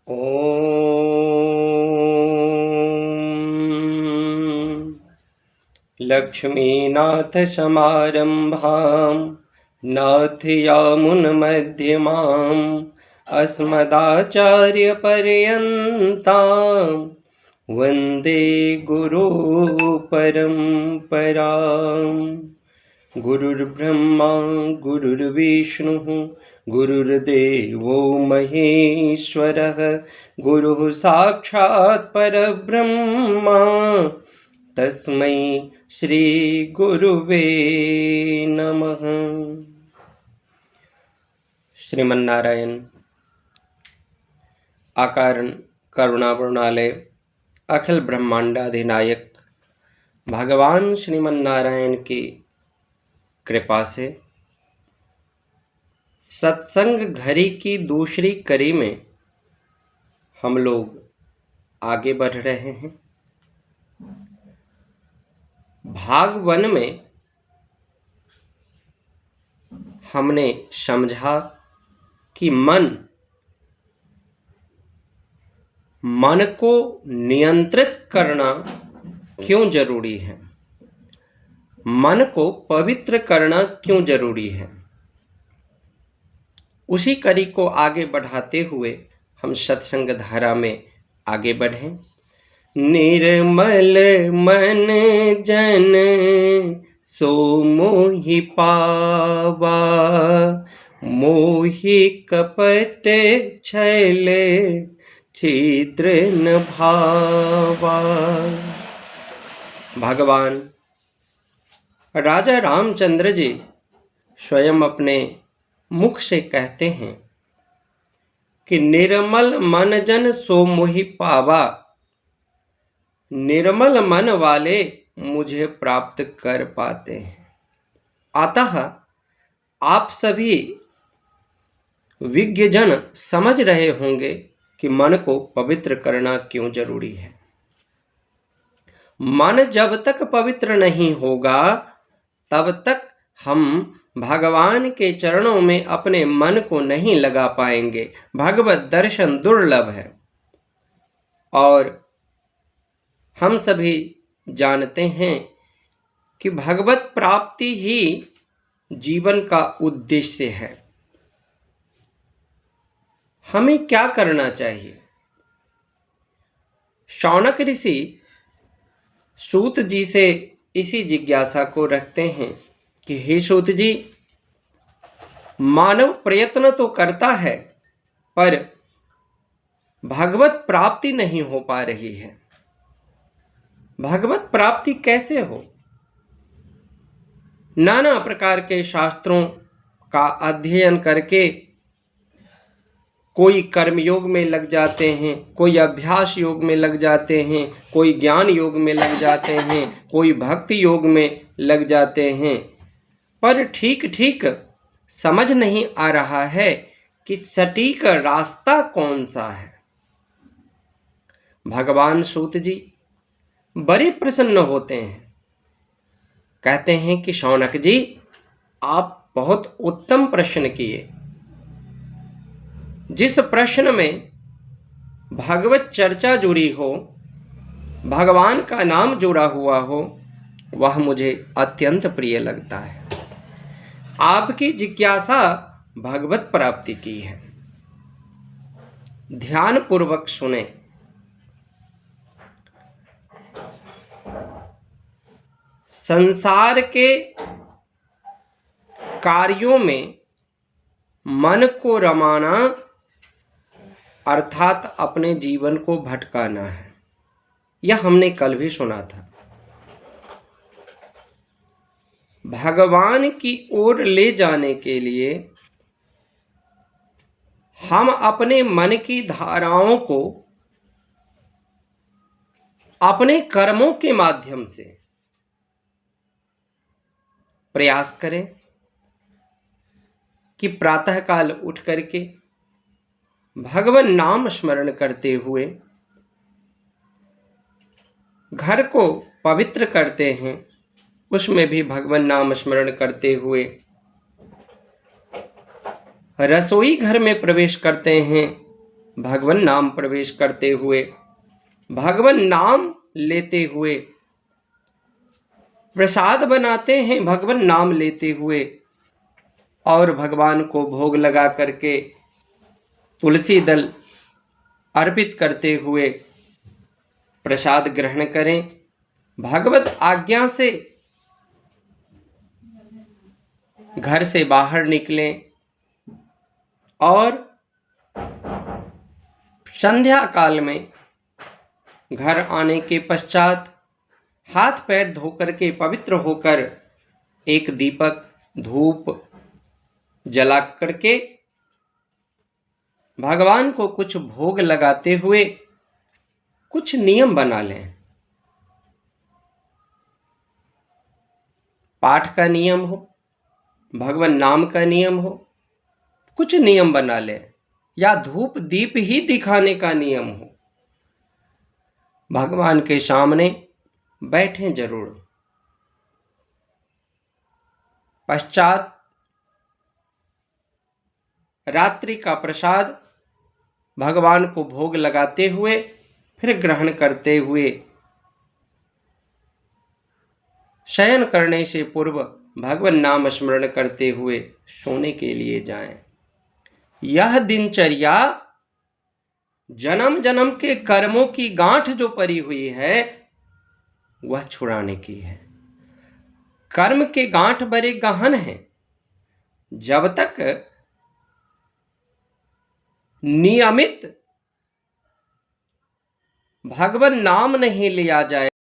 ॐ लक्ष्मीनाथसमारम्भां नाथयामुनमध्यमाम् अस्मदाचार्यपर्यन्तां वन्दे गुरुपरम्पराम्। गुरुर्ब्रह्मा गुरुर्विष्णुः गुरुर्देवो महेश्वरः गुरुः साक्षात् परब्रह्मा तस्मै श्री गुरुवे नमः। श्रीमन्नारायण आकारण करुणापूर्णालय अखिल ब्रह्मांडाधिनायक भगवान श्रीमन्नारायण की कृपा से सत्संग घड़ी की दूसरी कड़ी में हम लोग आगे बढ़ रहे हैं। भाग 1 में हमने समझा कि मन को नियंत्रित करना क्यों जरूरी है, मन को पवित्र करना क्यों जरूरी है। उसी कड़ी को आगे बढ़ाते हुए हम सत्संग धारा में आगे बढ़े। निर्मल मन जन सो मोहि पावा, मोहि कपट छल छिद्र न भावा। भगवान राजा रामचंद्र जी स्वयं अपने मुख से कहते हैं कि निर्मल मन जन सो मोहि पावा, निर्मल मन वाले मुझे प्राप्त कर पाते हैं। अतः आप सभी विज्ञजन समझ रहे होंगे कि मन को पवित्र करना क्यों जरूरी है। मन जब तक पवित्र नहीं होगा तब तक हम भगवान के चरणों में अपने मन को नहीं लगा पाएंगे। भगवत दर्शन दुर्लभ है और हम सभी जानते हैं कि भगवत प्राप्ति ही जीवन का उद्देश्य है। हमें क्या करना चाहिए? शौनक ऋषि सूत जी से इसी जिज्ञासा को रखते हैं कि हे सूत जी, मानव प्रयत्न तो करता है पर भगवत प्राप्ति नहीं हो पा रही है। भगवत प्राप्ति कैसे हो? नाना प्रकार के शास्त्रों का अध्ययन करके कोई कर्म योग में लग जाते हैं, कोई अभ्यास योग में लग जाते हैं, कोई ज्ञान योग में लग जाते हैं, कोई भक्ति योग में लग जाते हैं, पर ठीक समझ नहीं आ रहा है कि सटीक रास्ता कौन सा है। भगवान सूत जी बड़े प्रसन्न होते हैं, कहते हैं कि शौनक जी, आप बहुत उत्तम प्रश्न किए। जिस प्रश्न में भगवत चर्चा जुड़ी हो, भगवान का नाम जुड़ा हुआ हो, वह मुझे अत्यंत प्रिय लगता है। आपकी जिज्ञासा भगवत प्राप्ति की है। ध्यान पूर्वक सुने। संसार के कार्यों में मन को रमाना अर्थात अपने जीवन को भटकाना है। यह हमने कल भी सुना था। भगवान की ओर ले जाने के लिए हम अपने मन की धाराओं को अपने कर्मों के माध्यम से प्रयास करें कि प्रातःकाल उठ करके भगवान नाम स्मरण करते हुए घर को पवित्र करते हैं, उसमें भी भगवान नाम स्मरण करते हुए रसोई घर में प्रवेश करते हैं, भगवान नाम प्रवेश करते हुए, भगवान नाम लेते हुए, प्रसाद बनाते हैं भगवान नाम लेते हुए, और भगवान को भोग लगा करके तुलसी दल अर्पित करते हुए प्रसाद ग्रहण करें। भगवत आज्ञा से घर से बाहर निकलें और संध्या काल में घर आने के पश्चात हाथ पैर धोकर के पवित्र होकर एक दीपक धूप जला करके भगवान को कुछ भोग लगाते हुए कुछ नियम बना लें। पाठ का नियम हो, भगवान नाम का नियम हो, कुछ नियम बना लें, या धूप दीप ही दिखाने का नियम हो। भगवान के सामने बैठें जरूर। पश्चात रात्रि का प्रसाद भगवान को भोग लगाते हुए फिर ग्रहण करते हुए शयन करने से पूर्व भगवान नाम स्मरण करते हुए सोने के लिए जाएं। यह दिनचर्या जन्म जन्म के कर्मों की गांठ जो पड़ी हुई है वह छुड़ाने की है। कर्म के गांठ बड़े गहन हैं। जब तक नियमित भगवान नाम नहीं लिया जाए